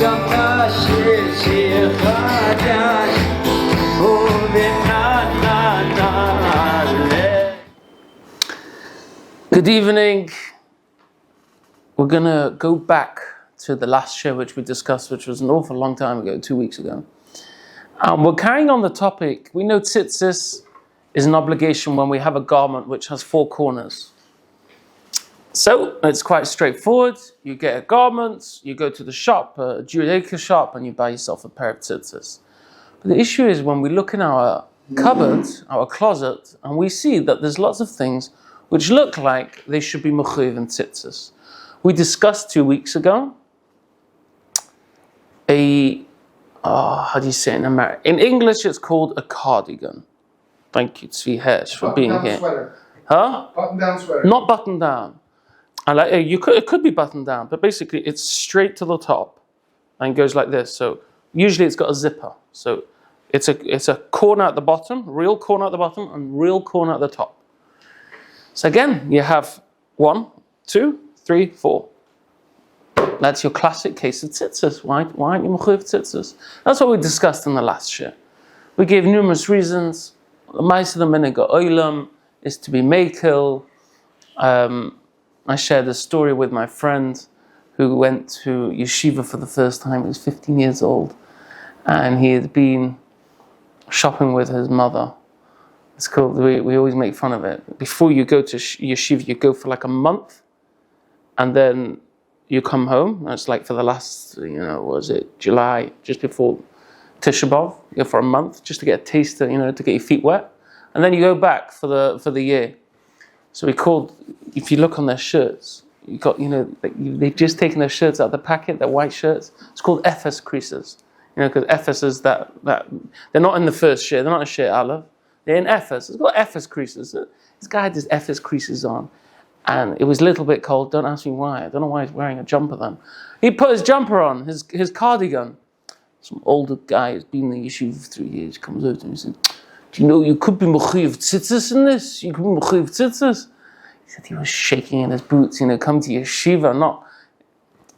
Good evening. We're going to go back to the last show which we discussed, which was an awful long time ago, 2 weeks ago. We're carrying on the topic. We know tzitzit is an obligation when we have a garment which has 4 corners. So it's quite straightforward. You get a garment, you go to the shop, a Judaica shop, and you buy yourself a pair of tzitzit. But the issue is when we look in our cupboard, our closet, and we see that there's lots of things which look like they should be mechuyev in tzitzit. We discussed 2 weeks ago how do you say it in American? In English, it's called a cardigan. Thank you, Tzvi Hersh, for being here. Sweater. Huh? Button-down sweater. Not button down. It could be buttoned down, but basically it's straight to the top and goes like this. So usually it's got a zipper. So it's a corner at the bottom, real corner at the bottom, and real corner at the top. So again, you have 1, 2, 3, 4. That's your classic case of tzitzit. Why aren't you mechuyev tzitzit? That's what we discussed in the last share. We gave numerous reasons. The ma'aseh the minig olam is to be mekel. I shared a story with my friend who went to yeshiva for the first time. He was 15 years old, and he had been shopping with his mother. It's called. We always make fun of it. Before you go to yeshiva, you go for like a month, and then you come home. It's like for the last, was it July, just before Tisha B'Av? You go for a month just to get a taste, to get your feet wet, and then you go back for the year. So we called. If you look on their shirts, you got they've just taken their shirts out of the packet, their white shirts. It's called Ephes creases. Because Ephes is that they're not in the first share. They're not in share Aleph. They're in Ephes. It's got Ephes creases. This guy had his Ephes creases on, and it was a little bit cold. Don't ask me why. I don't know why he's wearing a jumper then. He put his jumper on, his cardigan. Some older guy who's been in the yeshiva for 3 years comes over to me and said, "Do you know you could be mechuyev tzitzit in this? You could be mechuyev tzitzit." He said he was shaking in his boots. Come to yeshiva, not.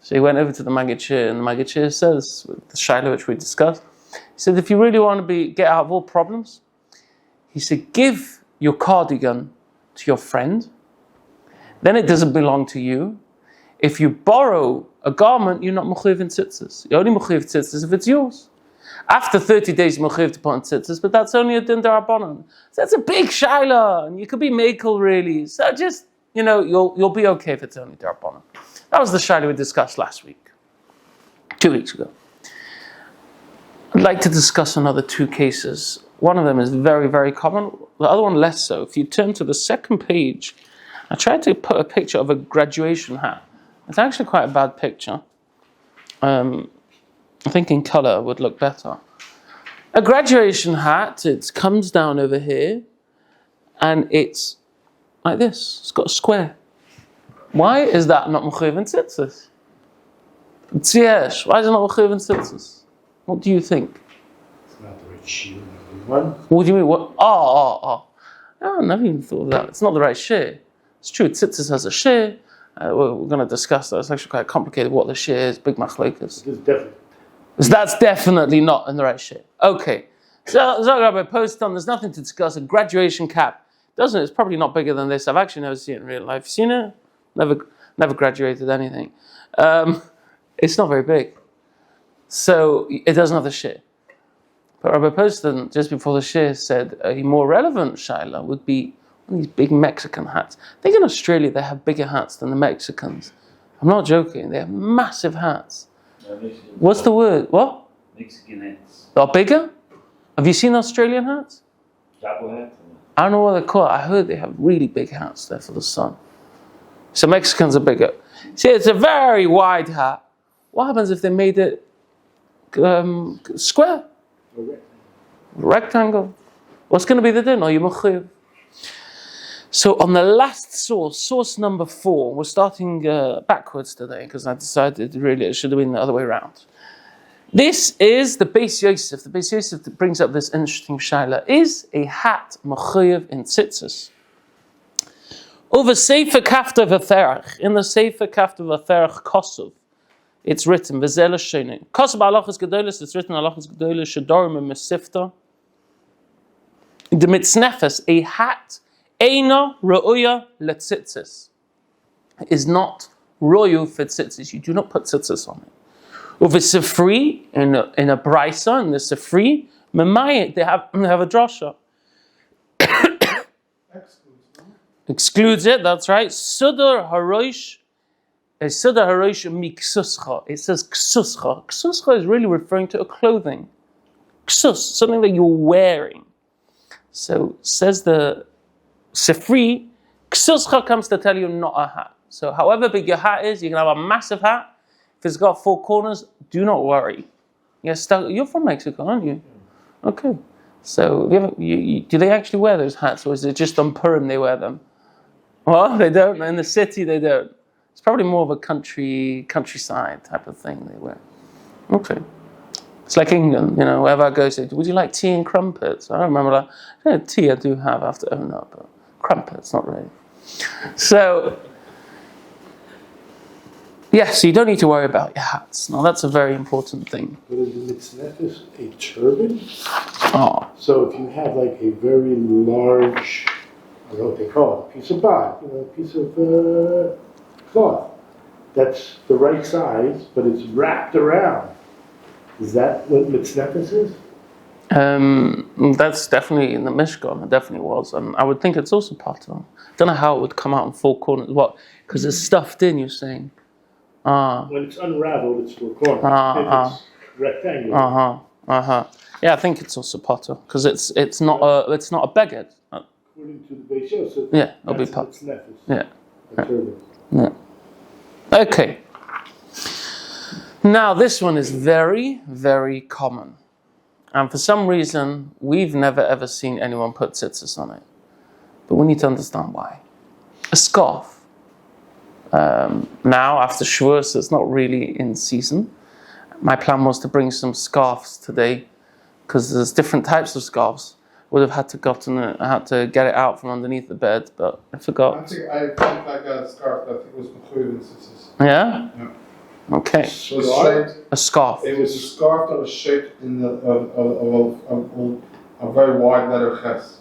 So he went over to the Maggid Shir, and the Maggid Shir says, with the Shaila which we discussed, he said, if you really want to get out of all problems, he said, give your cardigan to your friend, then it doesn't belong to you. If you borrow a garment, you're not mechuyev in tzitzit. You're only mechuyev tzitzit if it's yours. After 30 days, you're mechuyev to put on tzitzit, but that's only a din darabanan. So that's a big shaila, and you could be mekel really. So just, you'll be okay if it's only darabanan. That was the shaila we discussed last week, 2 weeks ago. I'd like to discuss another 2 cases. One of them is very, very common. The other one less so. If you turn to the second page, I tried to put a picture of a graduation hat. It's actually quite a bad picture. I think in color would look better. A graduation hat, it comes down over here, and it's like this. It's got a square. Why is that not mechuyev in tzitzit? Tziesh, why is it not mechuyev in tzitzit? What do you think? It's not the right shoe. One. What do you mean? What? Oh, I never even thought of that. It's not the right share. It's true, tzitzit has a share. We're going to discuss that. It's actually quite complicated what the share is, big machlokas. That's definitely not in the right share. Okay. So, Rabbi posted on, there's nothing to discuss. A graduation cap. It's probably not bigger than this. I've actually never seen it in real life. Seen it? Never graduated anything. It's not very big. So, it doesn't have the share. But Rabbi Poston, just before the share, said a more relevant shaila would be one of these big Mexican hats. I think in Australia they have bigger hats than the Mexicans. I'm not joking. They have massive hats. What's the word? What? Mexican hats. They're bigger? Have you seen Australian hats? Double hat. I don't know what they're called. I heard they have really big hats there for the sun. So Mexicans are bigger. See, it's a very wide hat. What happens if they made it square? Rectangle. What's going to be the din? Are you mechuyev? So on the last source number 4, we're starting backwards today because I decided really it should have been the other way around. This is the Beis Yosef. The Beis Yosef that brings up this interesting shaila. Is a hat mechuyev in tzitzis? Over Sefer Kafta V'Therach, in the Sefer Kafta V'Therach Kosov, it's written, V'zeh l'shoneh. Kosab halachas gedolos, it's written halachas gedolos, shedorim and mesifta. The mitznefes, a hat, eina ro'uya letzitzis, is not royal for tzitzis. You do not put tzitzis on it. With a sifri, in a brisa, in the sifri, memayit, they have a drasha. Excludes it, that's right. Sudar harosh, sudar harosh miksuscha. It says ksuscha. Ksuscha is really referring to a clothing. Ksus, something that you're wearing. So says the sifri, ksuscha comes to tell you not a hat. So however big your hat is, you can have a massive hat. If it's got 4 corners, do not worry. You're from Mexico, aren't you? Okay. So do they actually wear those hats, or is it just on Purim they wear them? Well, they don't. In the city, they don't. It's probably more of a countryside type of thing they wear. Okay. It's like England, wherever I go, say, would you like tea and crumpets? I don't remember that. Tea I do have, I have to own up, but crumpets, not really. So, so you don't need to worry about your hats. Now, that's a very important thing. But is the mitznefes a turban? Oh. So if you have like a very large, I don't know what they call it, piece of bark, a piece of cloth, that's the right size, but it's wrapped around. Is that what mitznefes is? That's definitely in the Mishkan. It definitely was, and I would think it's also potter. I don't know how it would come out in 4 corners. What? Because it's stuffed in. You're saying? When it's unraveled, it's 4 corners. If it's rectangular. Yeah, I think it's also potter because it's not a beged. According to the Beit, so it'll be potter. Mitznefes. Yeah. Okay. Now this one is very, very common. And for some reason, we've never ever seen anyone put tzitzis on it. But we need to understand why. A scarf. Now, after Shavuos, it's not really in season. My plan was to bring some scarves today, because there's different types of scarves. Would have had to get it out from underneath the bed, but I forgot. I think I got a scarf that was mechuyev in tzitzis. Yeah? Yeah. Okay. So A scarf. it was a scarf that was shaped in a very wide letter ches.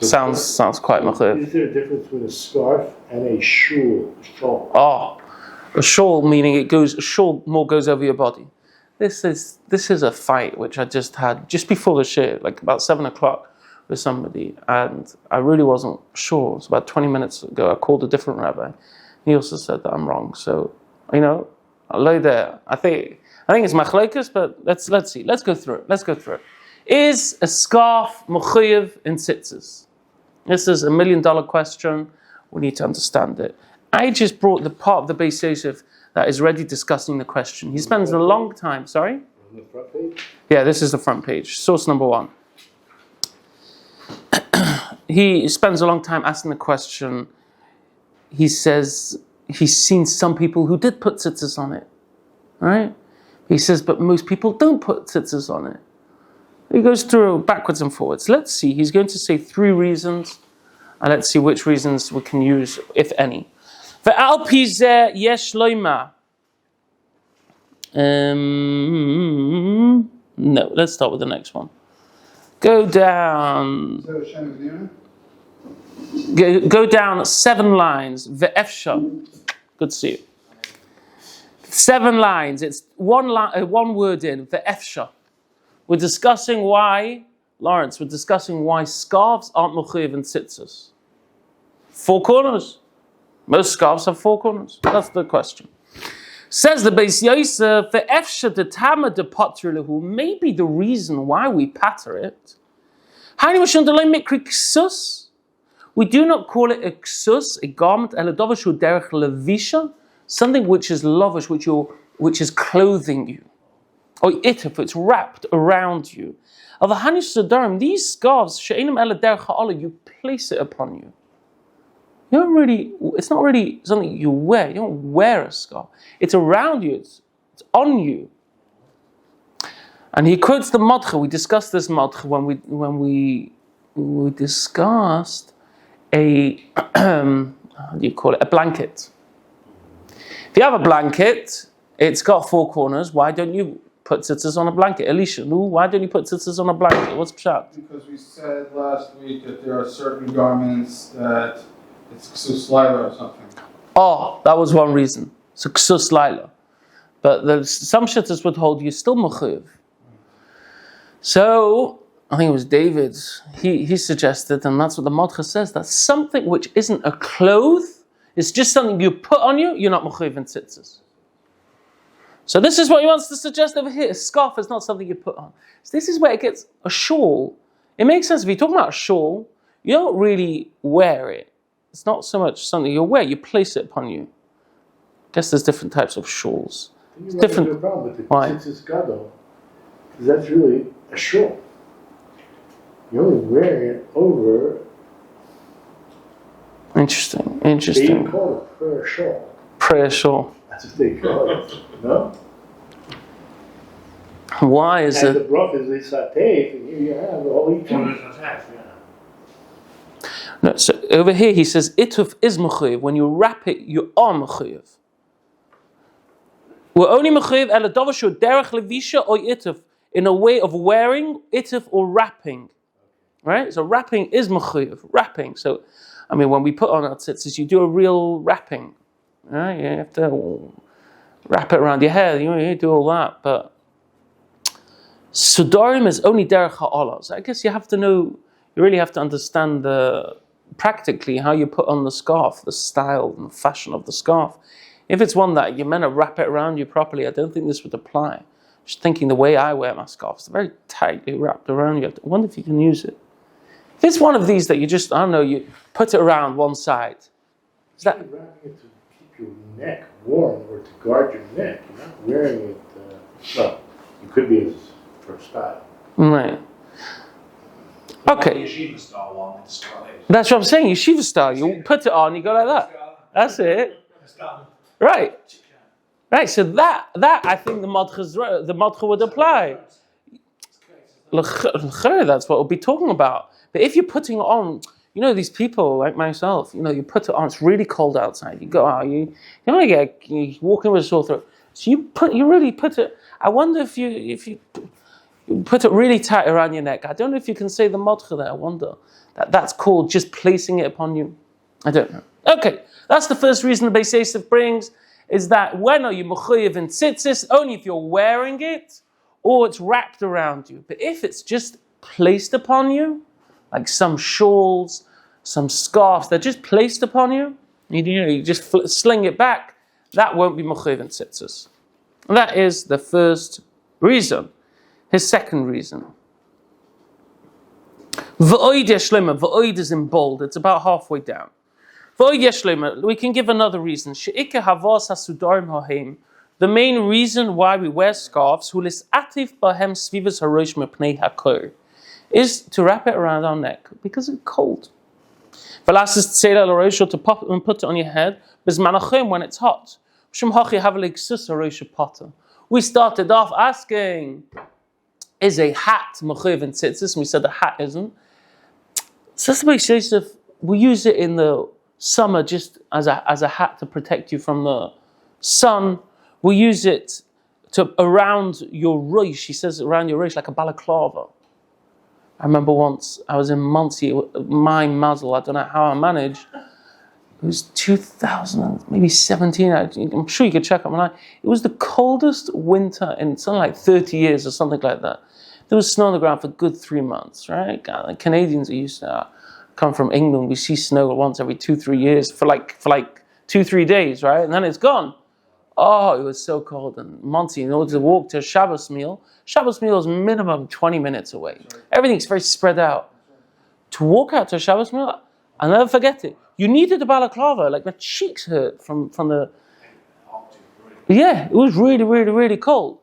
Sounds quite mechuyev. Is there a difference between a scarf and a shawl? A shawl, meaning a shawl more goes over your body. This is a fight which I just had just before the shir, like about 7:00 with somebody, and I really wasn't sure. It's about 20 minutes ago. I called a different rabbi. He also said that I'm wrong. So, I'll lay there. I think it's machlokes, but let's see. Let's go through it. Is a scarf mechuyev in tzitzis? This is $1 million question. We need to understand it. I just brought the part of the Beis Yosef that is already discussing the question. He spends a long time. Sorry? On the front page? Yeah, this is the front page. Source number 1. He spends a long time asking the question. He says he's seen some people who did put tzitzis on it. Right? He says, but most people don't put tzitzis on it. He goes through backwards and forwards. Let's see. He's going to say 3 reasons, and let's see which reasons we can use, if any. Ve'al pi zeh yesh loima. No, let's start with the next one. Go down. Go down 7 lines. Ve'efsha. Good to see you. 7 lines. It's one word in. Ve'efsha. We're discussing why, Lawrence, scarves aren't mechuyev in tzitzis. 4 corners. Most scarves have 4 corners. That's the question. Says the Beis Yosef, ve'efsha detama de patr lehu. Maybe the reason why we patter it. We do not call it a ksus, a garment, eladovashu derech levisha, something which is lavish, which is clothing you. Or it, if it's wrapped around you. These scarves, you place it upon you. It's not really something you wear. You don't wear a scarf. It's around you. It's on you. And he quotes the madcha. We discussed this madcha when we discussed a how do you call it? A blanket. If you have a blanket, It's got four corners. Why don't you put tzitzis on a blanket? Elisha, no, why don't you put tzitzis on a blanket? What's pshat? Because we said last week that there are certain garments that it's ksus laila or something. Oh, that was one reason. So ksus laila. But some shittas would hold you still mechuyev. So I think it was David. He suggested, and that's what the Madcha says. That something which isn't a cloth, it's just something you put on you. You're not mechuyev in tzitzis. So this is what he wants to suggest over here. A scarf is not something you put on. So this is where it gets a shawl. It makes sense if you're talking about a shawl. You don't really wear it. It's not so much something you wear. You place it upon you. I guess there's different types of shawls. It's different. Problem with the tzitzis gadol, because that's really a shawl. You're only wearing it over. Interesting. They call it prayer shawl. Prayer shawl. That's what they call it. No? Why is and it? The broth is they saute, and here you have the whole eating. No, so over here he says ituf is mechuyev. When you wrap it, you are mechuyev. We're only mechuyev el adavashu derech levisha or ituf, in a way of wearing ituf or wrapping, right? So wrapping is mechuyev. Wrapping. So, I mean, when we put on our tzitzis, you do a real wrapping, right? You have to wrap it around your head. You do all that, but sudarim is only derech ha'olah. So I guess you have to know. You really have to understand practically how you put on the scarf, the style and the fashion of the scarf. If it's one that you're meant to wrap it around you properly, I don't think this would apply. Just thinking the way I wear my scarves, they're very tightly wrapped around you. I wonder if you can use it. If it's one of these that you just, I don't know, you put it around one side. Is that You're wrapping it to keep your neck warm or to guard your neck. You're not wearing it, well, you could be as for style. right? Okay. Yeshiva style one with the scarlet. That's what I'm saying. Yeshiva style. You put it on, you go like that. That's it. Right. Right. So that I think the madcha would apply. That's what we'll be talking about. But if you're putting it on, you know, these people like myself, you know, you put it on. It's really cold outside. You go out. You walking with a sore throat. So you really put it. I wonder if you put it really tight around your neck. I don't know if you can say the madcha there. I wonder. That's called just placing it upon you. I don't know. Okay, that's the first reason the Beis Yosef brings, is that when are you mechuyev in tzitzis? Only if you're wearing it or it's wrapped around you. But if it's just placed upon you, like some shawls, some scarves, they're just placed upon you, you just sling it back, that won't be mechuyev in tzitzis. And that is the first reason. His second reason. V'oid yeshlema, v'oid is in bold, it's about halfway down. V'oid yeshlema, we can give another reason. She'ike havas hasudarim ha'hem, the main reason why we wear scarves, hulis atif bahem svivas harosh mepnei hakor, is to wrap it around our neck, because it's cold. V'lasis tzela l'rosh, to pop and put it on your head, b'zmanachem, when it's hot. Shum hachi havalik sus harosh pata. We started off asking, is a hat mechuyev in tzitzis? And we said the hat isn't. So we use it in the summer just as a hat to protect you from the sun. We use it to around your roish. He says around your roish like a balaclava. I remember once I was in Muncie, my mazel, I don't know how I managed. It was 2000, maybe 17. I'm sure you could check up online. It was the coldest winter in something like 30 years or something like that. There was snow on the ground for a good 3 months, right? God, like Canadians are used to come from England. We see snow once every 2-3 years for like 2-3 days, right? And then it's gone. Oh, it was so cold. And Monty, in order to walk to a Shabbos meal is minimum 20 minutes away. Everything's very spread out. To walk out to a Shabbos meal, I'll never forget it. You needed a balaclava, like my cheeks hurt from the... Yeah, it was really, really, really cold.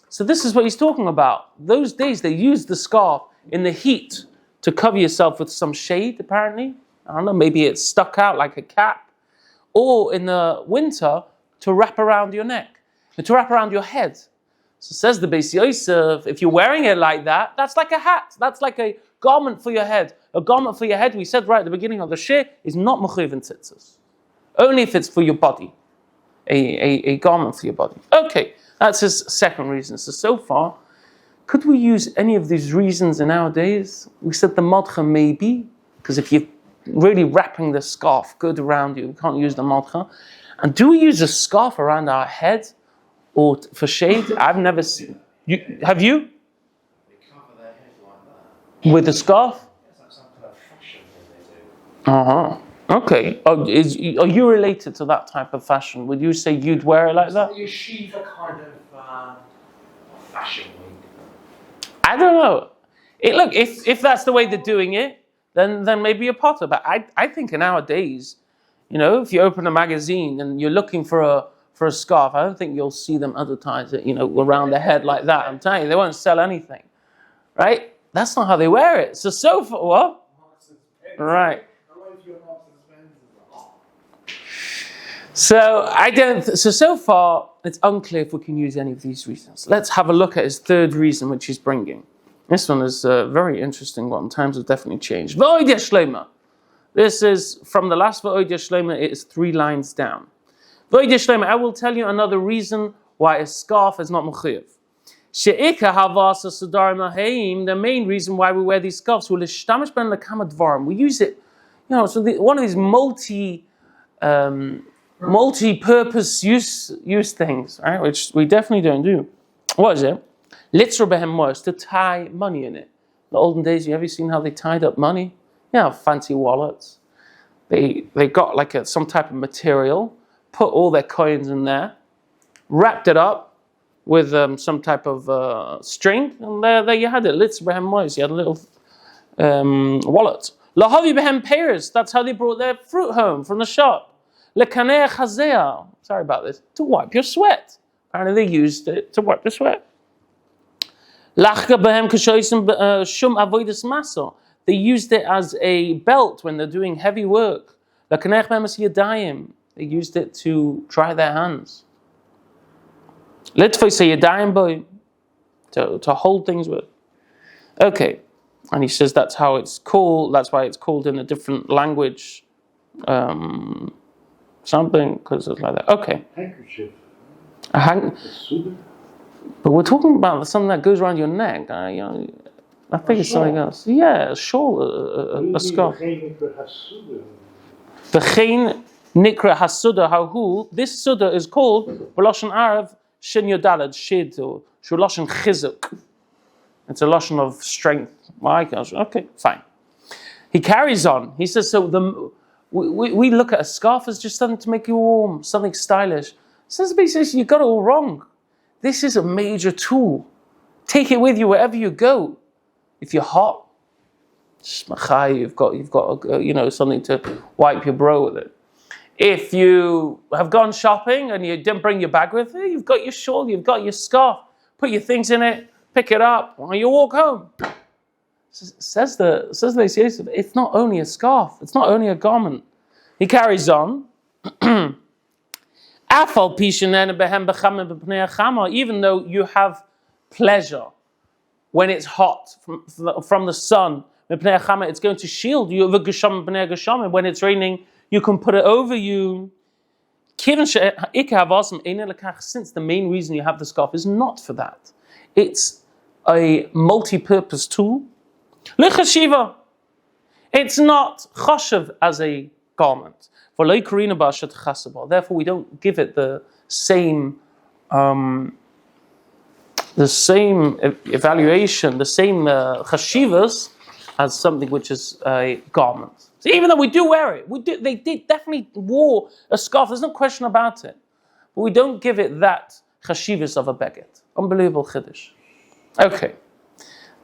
So this is what he's talking about. Those days they used the scarf in the heat to cover yourself with some shade, apparently. I don't know, maybe it's stuck out like a cap. Or in the winter, to wrap around your neck, to wrap around your head. So says the Beis Yosef, if you're wearing it like that, that's like a hat. That's like a garment for your head. A garment for your head, we said right at the beginning of the shir, is not mechuyev in tzitzis. Only if it's for your body. a garment for your body. Okay, that's his second reason. So far, could we use any of these reasons in our days? We said the modcha maybe, because if you're really wrapping the scarf good around you can't use the modcha. And do we use a scarf around our head or for shade? I've never seen. Have you? They cover their head like that. With a scarf? It's like some kind of fashion thing they do. Okay. Are you related to that type of fashion? Would you say you'd wear it like that? It's like a yeshiva kind of fashion week. I don't know. Look, if that's the way they're doing it, then maybe a potter. But I think in our days, if you open a magazine and you're looking for a scarf, I don't think you'll see them advertise it, around the head like that. I'm telling you, they won't sell anything, right? That's not how they wear it. So far, what? Right. So far, it's unclear if we can use any of these reasons. Let's have a look at his third reason, which he's bringing. This one is a very interesting one. Times have definitely changed. V'oid yeshlema. This is from the last V'oid yeshlema. It is 3 lines down. V'oid yeshlema. I will tell you another reason why a scarf is not mechuyev. She'ika havasa sudarim laheim. The main reason why we wear these scarves, we l'shtamish ben lekama dvarim. We use it, so one of these multi-purpose use things, right? Which we definitely don't do. What is it? Litzra behem was to tie money in it. In the olden days, have you seen how they tied up money? Fancy wallets. They got like some type of material, put all their coins in there, wrapped it up with some type of string, and there you had it. Litzra behem was. You had a little wallet. Lahavi behem peiros. That's how they brought their fruit home from the shop. Lekaneh chazea. Sorry about this. To wipe your sweat. Apparently they used it to wipe the sweat. Lachka behem kashoysim shum avodas maso. They used it as a belt when they're doing heavy work. Lekaneh behem as yadayim. They used it to dry their hands. Litfoy say yadayim boy. To hold things with. Okay. And he says that's how it's called. That's why it's called in a different language. Something, because it's like that. Okay. Handkerchief. But we're talking about something that goes around your neck. I think it's something else. Yeah, a shawl, a scarf. The Chain Nikra Hasuda Hahu. This Suda is called B'Lashon Arav Shin Yodalad Shid or Shulashon Chizuk. It's a lashon of strength. Okay, fine. He carries on. He says, so we look at a scarf as just something to make you warm, something stylish. Says basically, you got it all wrong. This is a major tool. Take it with you wherever you go. If you're hot, you've got something to wipe your brow with it. If you have gone shopping and you didn't bring your bag with you, you've got your shawl, you've got your scarf. Put your things in it, pick it up while you walk home. Says the Yosef, it's not only a scarf, it's not only a garment. He carries on. Even though you have pleasure when it's hot from the sun, it's going to shield you. When it's raining, you can put it over you. Since the main reason you have the scarf is not for that. It's a multi-purpose tool. It's not choshev as a garment. Therefore, we don't give it the same evaluation, the same chashivas as something which is a garment. So even though we do wear it, they definitely wore a scarf. There's no question about it, but we don't give it that chashivas of a beged. Unbelievable chiddush. Okay.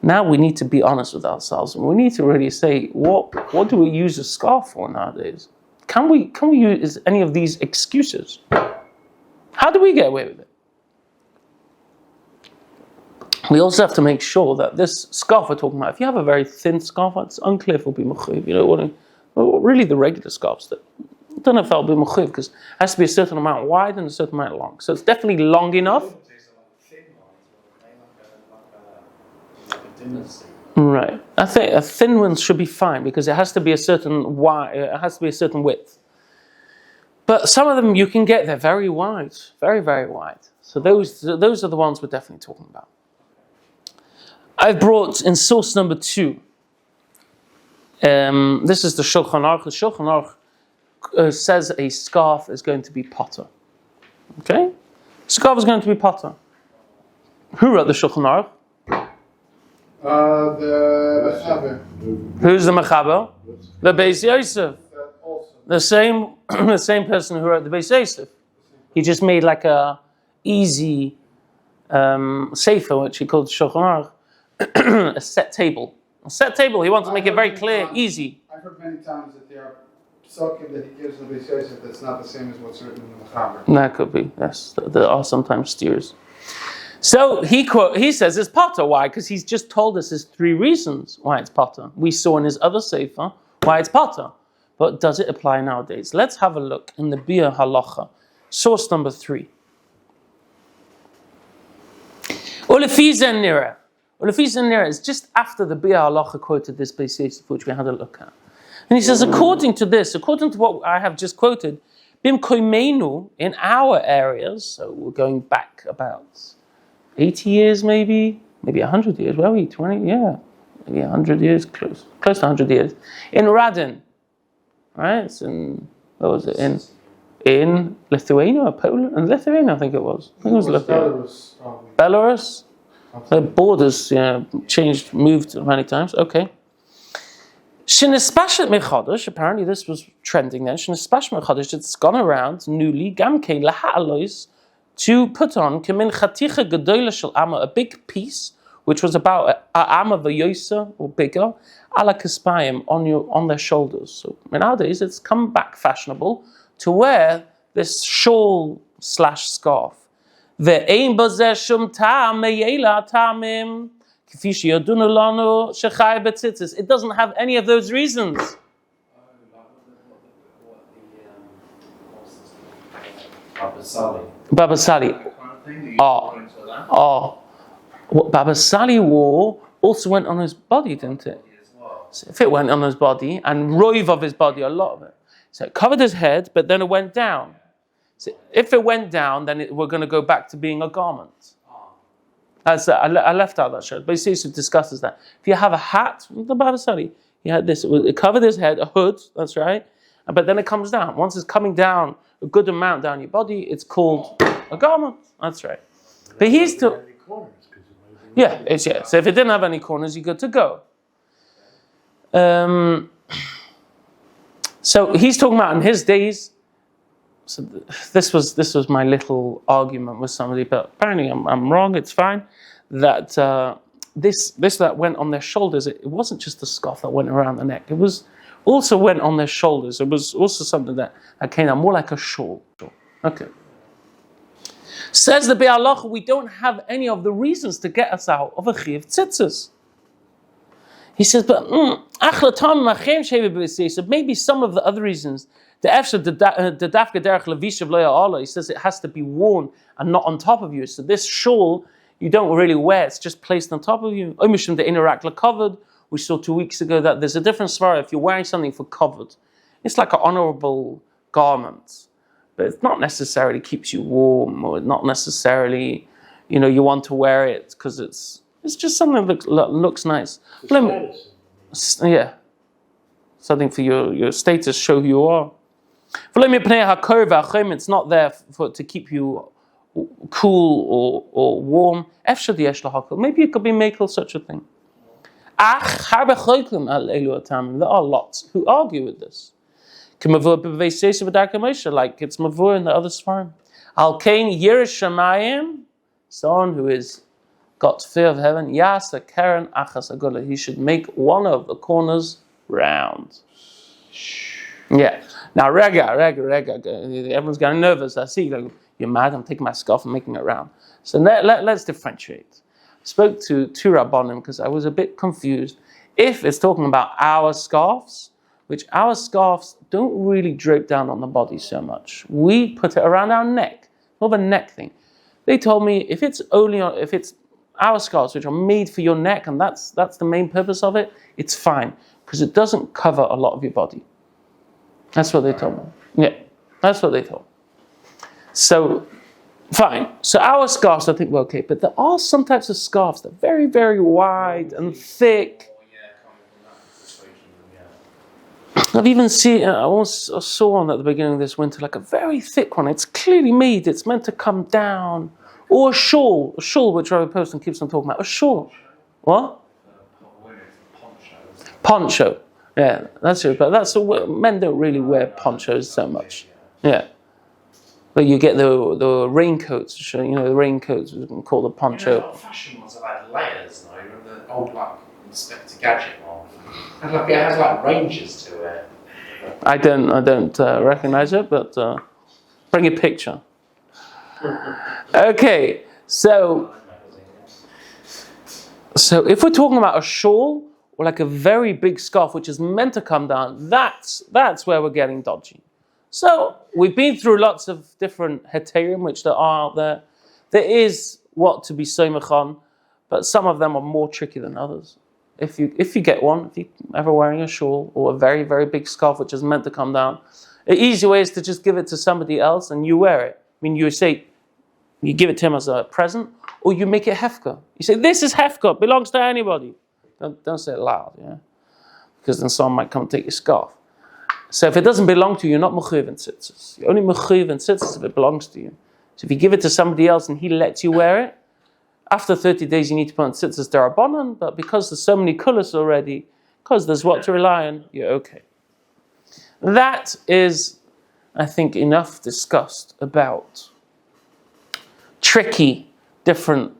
Now we need to be honest with ourselves, and we need to really say, what do we use a scarf for nowadays? Can we use any of these excuses? How do we get away with it? We also have to make sure that this scarf we're talking about, if you have a very thin scarf, it's unclear if it'll be mechuyev. Really the regular scarves, I don't know if that'll be mechuyev, because it has to be a certain amount wide and a certain amount long. So it's definitely long enough. Right. I think a thin one should be fine because it has to be a certain width. But some of them you can get, they're very wide, very, very wide. So those are the ones we're definitely talking about. I've brought in source number 2. This is the Shulchan Aruch. The Shulchan Aruch says a scarf is going to be potter. Okay? Scarf is going to be potter. Who wrote the Shulchan Aruch? The Mechaber. Who's the Mechaber? The Beis Yosef. The same person who wrote the Beis Yosef. He just made like a easy sefer, which he called Shulchan Aruch, a set table. A set table. He wanted to make it very clear, easy. I've heard many times that there are psukim that he gives the Beis Yosef that's not the same as what's written in the Mechaber. That could be. Yes, there are sometimes steers. So he says it's potter. Why? Because he's just told us there's 3 reasons why it's potter. We saw in his other sefer why it's potter. But does it apply nowadays? Let's have a look in the Bia Halacha, source number 3. Ulefiza Nira. Ulefiza Nira is just after the Bia Halacha quoted this Beis Yosef, which we had a look at. And he says, according to what I have just quoted, Bim Koimenu, in our areas, so we're going back about 80 years maybe 100 years, where are we, 20, yeah, maybe 100 years, close to 100 years, in Radin, right, it's in, what was it, in Lithuania or Poland, in Lithuania I think it was Lithuania. Belarus, probably. Belarus, the borders, changed, moved many times, okay. Shinispashet Mechodesh, apparently this was trending then, Shinispashet Mechodesh, it's gone around newly, Gamkein Laha'alois, to put on Kemin Chaticha Gedola Shel Amma, a big piece, which was about a Amma V'yosa, or bigger, ala Kispayim, on their shoulders. So nowadays it's come back fashionable to wear this shawl/scarf. Ve'ein bazeh shum ta'am me'yela ta'amim, k'fi sheyodunu lanu shechai b'tzitzis. It doesn't have any of those reasons. Baba Sali. What Baba Sali wore also went on his body, didn't it? So if it went on his body, and roiv of his body, a lot of it. So it covered his head, but then it went down. So if it went down, then we're going to go back to being a garment. I left out that shirt, but Yosef discusses that. If you have a hat, the Baba Sali, he had this, it covered his head, a hood, that's right, but then it comes down. Once it's coming down, a good amount down your body, it's called a garment. That's right. But he's still... Yeah. So if it didn't have any corners, you're good to go. So he's talking about in his days. So this was my little argument with somebody, but apparently I'm wrong. It's fine. That this that went on their shoulders. It wasn't just the scarf that went around the neck. It was also went on their shoulders. It was also something that came out more like a shawl. Okay. Says the Be'alacha, we don't have any of the reasons to get us out of a chiv tzitzis. He says, but maybe some of the other reasons. He says it has to be worn and not on top of you. So this shawl you don't really wear; it's just placed on top of you. Covered. We saw 2 weeks ago that there's a different svara if you're wearing something for covered. It's like an honorable garment, but it not necessarily keeps you warm, or not necessarily, you want to wear it because it's just something that looks nice. Yeah, something for your status, show who you are. It's not there to keep you cool or warm. Maybe it could be makel such a thing. There are lots who argue with this. Like it's mavur in the other svarim. Al kain yirish shamayim, someone who is got fear of heaven. Yasa karen achas agula. He should make one of the corners round. Yeah. Now rega. Everyone's getting nervous. I see. Like, you're mad. I'm taking my scarf and making it round. So let's differentiate. I spoke to two rabbanim because I was a bit confused. If it's talking about our scarves, which our scarves don't really drape down on the body so much. We put it around our neck, more of a neck thing. They told me if it's our scarves, which are made for your neck, and that's the main purpose of it, it's fine because it doesn't cover a lot of your body. That's what they told me. Yeah. That's what they thought. So, fine. So our scarves, I think, were okay. But there are some types of scarves that are very, very wide and thick. I've even seen, I saw one at the beginning of this winter, like a very thick one. It's clearly made, it's meant to come down. Or a shawl, which Rabbi Person keeps on talking about. A shawl. What? Poncho. Yeah, that's it. But men don't really wear ponchos so much. Yeah. But you get the raincoats, the raincoats we can call the poncho. A lot of fashion ones are like layers, though. Remember the old Inspector Gadget one? It has like ranges to it. I don't recognize it, but bring a picture. Okay, so if we're talking about a shawl or like a very big scarf which is meant to come down, that's where we're getting dodgy. So we've been through lots of different heterim which there are out there. There is what to be soymech on, but some of them are more tricky than others. If you get one, if you're ever wearing a shawl or a very, very big scarf which is meant to come down, the easy way is to just give it to somebody else and you wear it. I mean, you give it to him as a present, or you make it hefka. You say, this is hefka, belongs to anybody. Don't say it loud, yeah? Because then someone might come and take your scarf. So if it doesn't belong to you, you're not mechuyev in tzitzis. You're only mechuyev in tzitzis if it belongs to you. So if you give it to somebody else and he lets you wear it, after 30 days you need to put on tzitzis derabanan, but because there's so many colors already, because there's what to rely on, you're okay. That is, I think, enough discussed about tricky, different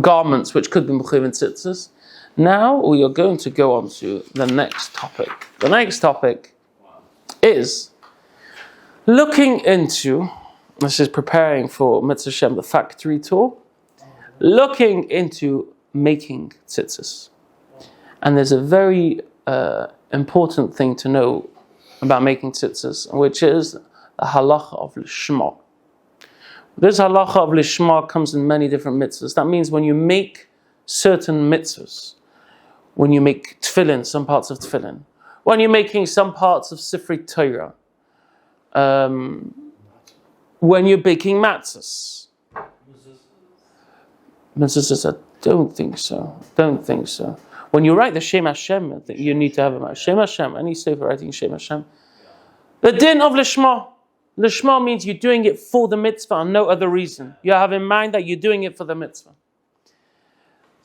garments which could be mechuyev in tzitzis. Now we are going to go on to the next topic. The next topic is looking into, this is preparing for Mitzvah Shem, the factory tour, looking into making tzitzis. And there's a very important thing to know about making tzitzis, which is the halacha of lishma. This halacha of lishma comes in many different mitzvahs. That means when you make certain mitzvahs, when you make tefillin, some parts of tefillin, when you're making some parts of Sifrei Torah, when you're baking matzahs. Matzahs, I don't think so. When you write the Shem Hashem, I think you need to have a Shem Hashem, any sefer writing Shem Hashem. The din of Lishma. Lishma means you're doing it for the mitzvah and no other reason. You have in mind that you're doing it for the mitzvah.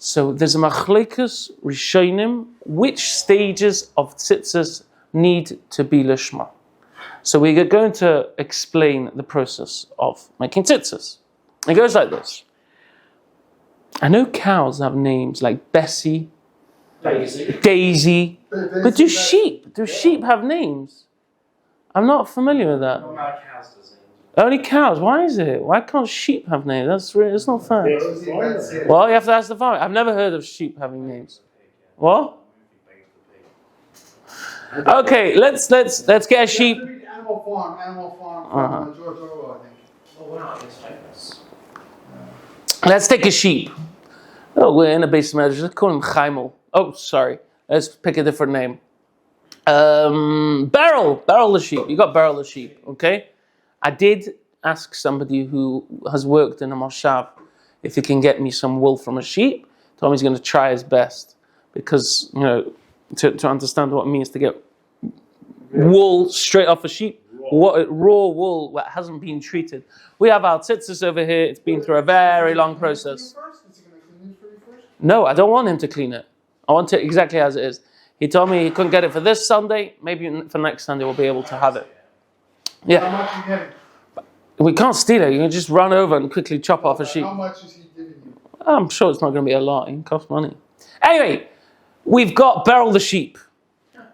So there's a machlekes rishonim, which stages of tzitzis need to be lishma. So we are going to explain the process of making tzitzis. It goes like this. I know cows have names like Bessie, Daisy, but do sheep have names? I'm not familiar with that. Only cows. Why is it? Why can't sheep have names? It's not fair. Well, you have to ask the farmer. I've never heard of sheep having names. What? Okay, let's get a sheep. Animal Farm from George Orwell, I think. Oh wow, it's famous. Let's take a sheep. Oh, we're in a base Midrash. Let's call him Chaimel. Oh, sorry. Let's pick a different name. Beryl the sheep. You got Beryl the sheep, okay? I did ask somebody who has worked in a moshav if he can get me some wool from a sheep. Told me he's going to try his best because, to understand what it means to get wool straight off a sheep, raw wool that hasn't been treated. We have our tzitzis over here. It's been through a very long process. Is he going to clean it for you first? No, I don't want him to clean it. I want it exactly as it is. He told me he couldn't get it for this Sunday. Maybe for next Sunday we'll be able to have it. Yeah. How much are you getting? We can't steal it. You can just run over and quickly chop off a sheep. How much is he giving you? I'm sure it's not going to be a lot. It costs money. Anyway, we've got Beryl the sheep.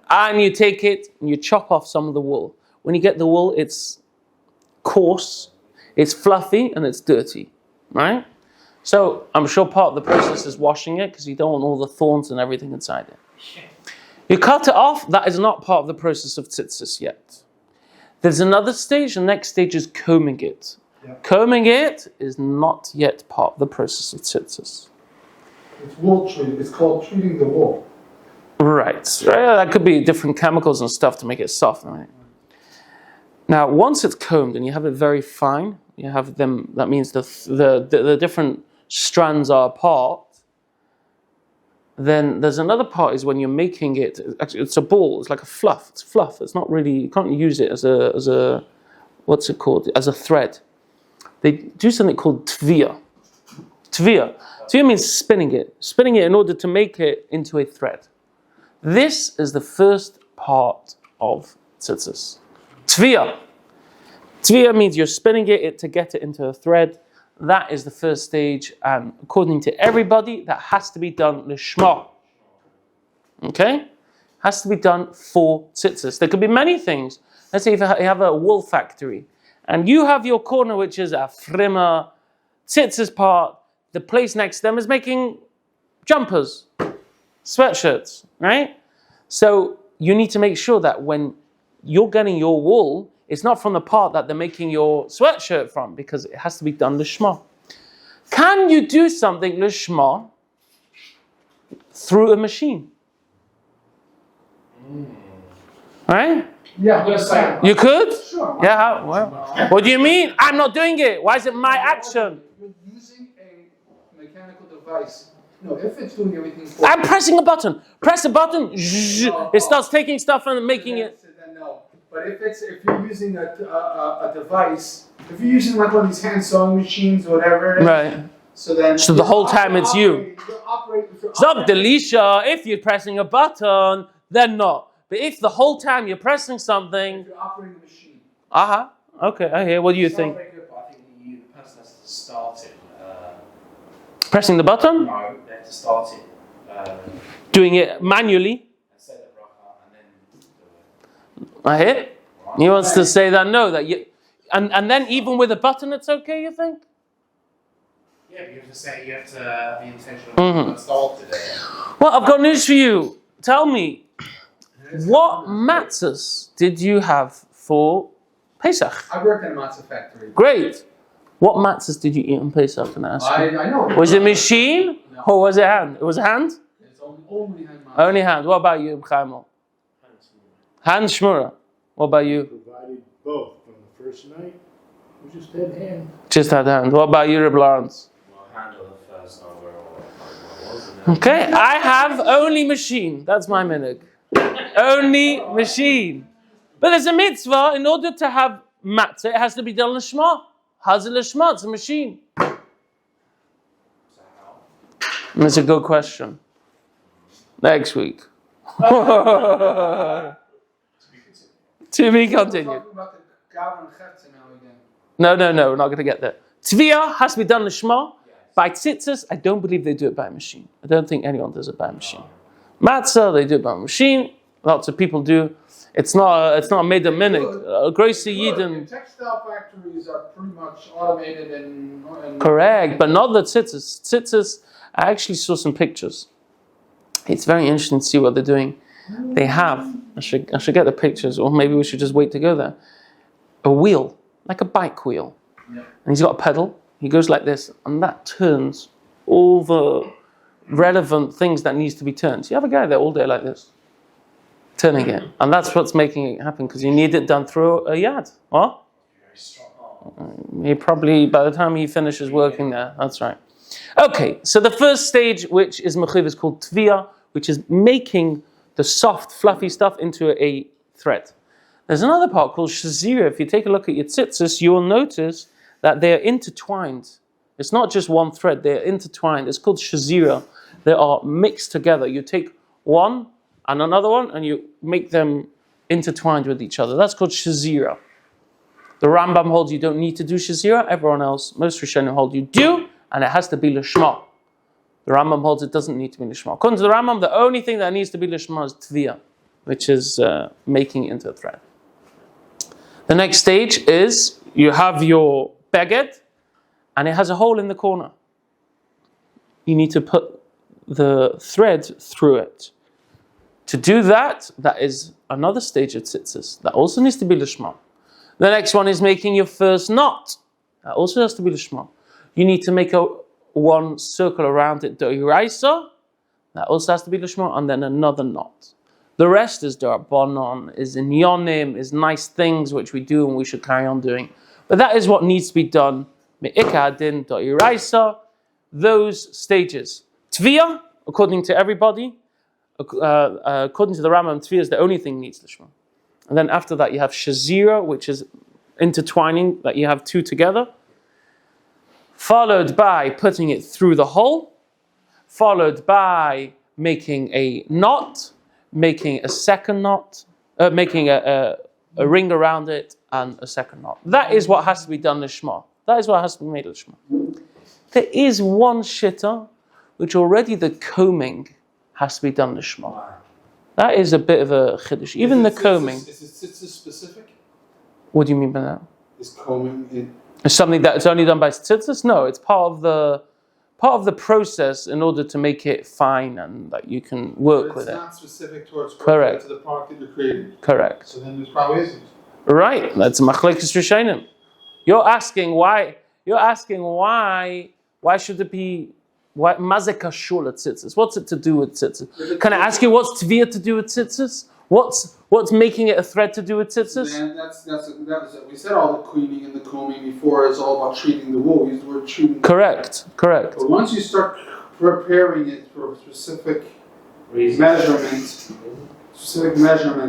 And you take it and you chop off some of the wool. When you get the wool, it's coarse, it's fluffy, and it's dirty. Right? So I'm sure part of the process is washing it because you don't want all the thorns and everything inside it. You cut it off. That is not part of the process of tzitzis yet. There's another stage. The next stage is combing it. Yeah. Combing it is not yet part of the process of tzitzis. It's wool treating. It's called treating the wool. Right. That could be different chemicals and stuff to make it soft. Right? Now, once it's combed and you have it very fine, you have them. That means the different strands are apart. Then there's another part is when you're making it. Actually, it's a ball. It's like a fluff. It's fluff. It's not really. You can't use it as a what's it called? As a thread. They do something called tvia. Tvia. Tvia means spinning it. Spinning it in order to make it into a thread. This is the first part of tzitzis. Tvia. Tvia means you're spinning it to get it into a thread. That is the first stage, and according to everybody, that has to be done lishma. Okay? Has to be done for tzitzis. There could be many things. Let's say if you have a wool factory, and you have your corner, which is a frimmer, tzitzis part, the place next to them is making jumpers, sweatshirts, right? So you need to make sure that when you're getting your wool, it's not from the part that they're making your sweatshirt from, because it has to be done lishma. Can you do something lishma through a machine? Right? Yeah, I'm gonna say. You could? Sure. Yeah, well. What do you mean? I'm not doing it. Why is it my action? You're using a mechanical device. No, if it's doing everything for I'm pressing a button. Press a button. It starts taking stuff and making it. Then no. But if you're using a device, if you're using like one of these hand sewing machines or whatever, Right. so the whole time it's you. Stop, Delete. Delisha. If you're pressing a button, then not. But if the whole time you're pressing something, If you're operating the machine. Okay, I hear. What do you It's not think? very good, but I think the person has to start it. Pressing the button, No, they have to start it. doing it manually. And say the bracha and then do it. I hear. He wants to say that no, that you, and then even with a button, it's okay. You think? Yeah, but you have to say, you have to have the intention of Mhm. started it. Well, I've got news for you. Tell me, what matzahs did you have for Pesach? I worked in a matzah factory. Great. What matzahs did you eat on Pesach? Can I ask you? I know. Was it machine No. or was it hand? It was hand? It's only hand matzah. Only hand. What about you, Chaimel? Hand shmura. What about you? Provided both from the first night. We just had hand. Just had hand. What about you, Rabbi Lawrence? Well, handle the first night where I was, and then Okay, I have only machine. That's my minhag. Only machine. But there's a mitzvah. In order to have matzah, it has to be done lishma. How's it lishma? It's a machine. That's a good question. Next week. To be We're Oh, continued. talking about the Gavin and Chetze now again. No, we're not going to get there. Tvia has to be done lishma. By tzitzis, I don't believe they do it by machine. I don't think anyone does it by machine. Matzah, they do it by machine. Lots of people do. It's not made a minhag. Gracie Look, Yidden. textile factories are pretty much automated and Correct, but not the tzitzis. Tzitzis, I actually saw some pictures. It's very interesting to see what they're doing. They have, I should get the pictures, or maybe we should just wait to go there. A wheel, like a bike wheel. Yeah. And he's got a pedal. He goes like this, and that turns all the relevant things that needs to be turned. So you have a guy there all day like this, turning it. And that's what's making it happen, because you need it done through a yad. What? Very strong. He probably, by the time he finishes working there, that's right. Okay, so the first stage, which is mechuv, is called tvia, which is making the soft, fluffy stuff into a thread. There's another part called shazira. If you take a look at your tzitzis, you will notice that they are intertwined. It's not just one thread, they are intertwined. It's called shazira. They are mixed together. You take one and another one, and you make them intertwined with each other. That's called shazira. The Rambam holds you don't need to do shazira. Everyone else, most Rishonim hold you do, and it has to be lishma. The Rambam holds it doesn't need to be lishma. According to the Rambam, the only thing that needs to be lishma is tvia, which is making it into a thread. The next stage is you have your beged, and it has a hole in the corner. You need to put the thread through it. To do that, that is another stage of tzitzis. That also needs to be lishma. The next one is making your first knot. That also has to be lishma. You need to make one circle around it, doiraisa. That also has to be lishma, and then another knot. The rest is Darbanon, is Inyonim, is nice things which we do and we should carry on doing. But that is what needs to be done. Me'ikah din da'iraisa, those stages. Tviyah, according to everybody, according to the Rambam, Tviyah is the only thing needs lishma. And then after that you have Shazira, which is intertwining, that you have two together, followed by putting it through the hole, followed by making a knot, making a second knot, making a ring around it, and a second knot. That is what has to be done lishma. That is what has to be made lishma. There is one shitta, which already the combing has to be done lishma. That is a bit of a chiddush. Even the combing. Is it tzitzit specific? What do you mean by that? Is combing It's something that's only done by tzitzit? No, it's part of the process in order to make it fine and that you can work with it. It's not specific towards Correct. to the product that you're creating. Correct. So then there's probably isn't. Right. That's machlekes rishonim. You're asking why should it be mazeka shula tzitzis? What's it to do with tzitzis? Can I ask you what's tviyah to do with tzitzis? What's making it a thread to do with tzitzis? And that was we said all the cleaning and the combing before is all about treating the wool. We used the word treating. Correct. But once you start preparing it for a specific measurements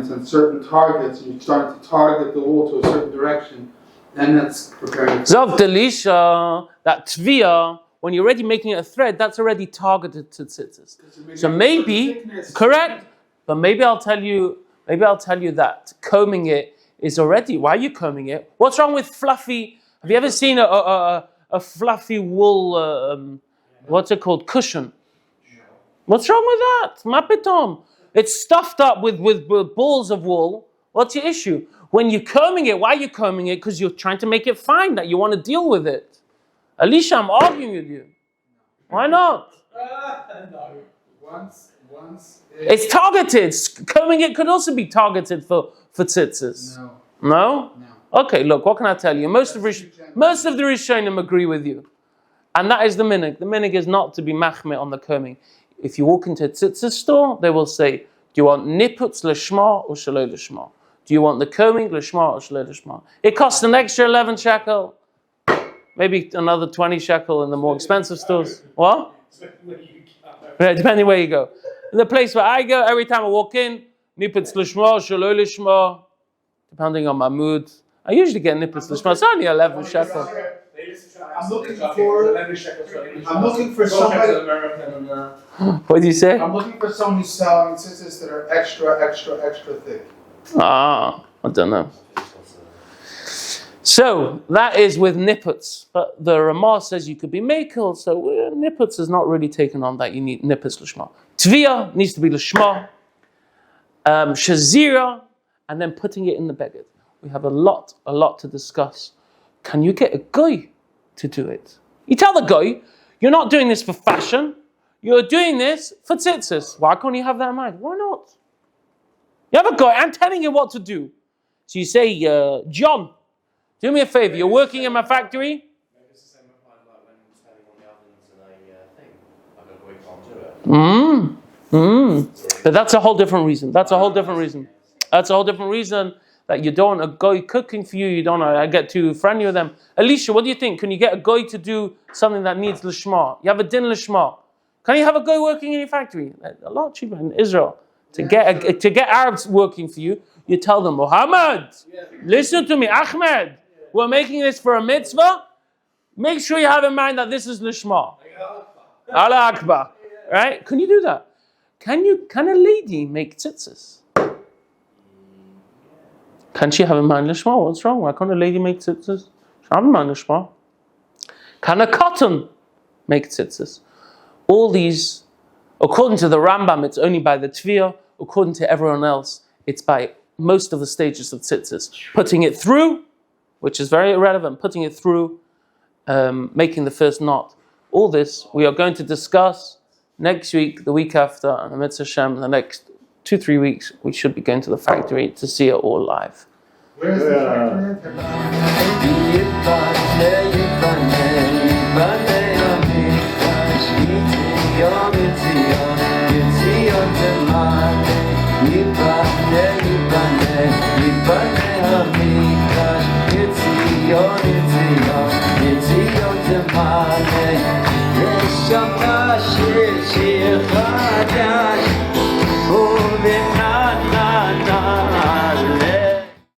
and certain targets, and you're starting to target the wool to a certain direction, then that's preparing. Zog delisha, that tviyah, when you're already making it a thread, that's already targeted to tzitzis. So maybe, correct, but maybe I'll tell you that combing it is already. Why are you combing it? What's wrong with fluffy? Have you ever seen a fluffy wool? What's it called? Cushion. What's wrong with that? Mapitom. It's stuffed up with balls of wool. What's your issue? When you're combing it, why are you combing it? Because you're trying to make it fine, that you want to deal with it. Alicia, I'm arguing with you. Why not? No. Once. It's targeted. Combing it could also be targeted for tzitzis. No. No? Okay, look, what can I tell you? Most of the Rishonim agree with you. And that is the minhag. The minhag is not to be machmir on the combing. If you walk into a tzitzis store, they will say, do you want niputz l'shma or shaloi l'shma? Do you want the combing l'shma or shaloi l'shma? It costs an extra 11 shekel. Maybe another 20 shekel in the more expensive stores. What? Right, depending where you go. In the place where I go, every time I walk in, niputz l'shma, shaloi l'shma, depending on my mood. I usually get niputz l'shma. It's only 11 shekel. I'm looking for somebody. What do you say? I'm looking for someone who's selling tzitzis that are extra thick. I don't know. So that is with nippets, but the Ramah says you could be makel. So nippets is not really taken on that. You need nippets l'shma. Tviyah needs to be l'shma. Shazira, and then putting it in the beged. We have a lot to discuss. Can you get a guy to do it? You tell the guy, you're not doing this for fashion. You're doing this for tzitzis. Why can't you have that in mind? Why not? You have a guy, I'm telling you what to do. So you say, John, do me a favor. You're working in my factory. Maybe it's the same applied like when standing on the ovens and a thing. Like a boy can't do it. But that's a whole different reason. That's a whole different reason that you don't want a guy cooking for you. You don't want to get too friendly with them. Alicia, what do you think? Can you get a guy to do something that needs l'shma? You have a din l'shma. Can you have a guy working in your factory? A lot cheaper in Israel. To get Arabs working for you, you tell them, Muhammad, listen to me, Ahmed, we're making this for a mitzvah. Make sure you have in mind that this is l'shma. Allah Akbar. Right? Can you do that? Can a lady make tzitzis? Can she have in mind l'shma? What's wrong? Why can't a lady make tzitzis? She have in mind l'shma. Can a cotton make tzitzis? All these, according to the Rambam, it's only by the tviyah. According to everyone else, it's by most of the stages of tzitzis. Putting it through, which is very irrelevant, putting it through, making the first knot. All this we are going to discuss next week, the week after, and the Mitzvah Shem, in the next 2-3 weeks, we should be going to the factory to see it all live. Where is the factory? במקדש, יציון, יציון, יציון תמלא, יש שם שיר, שיר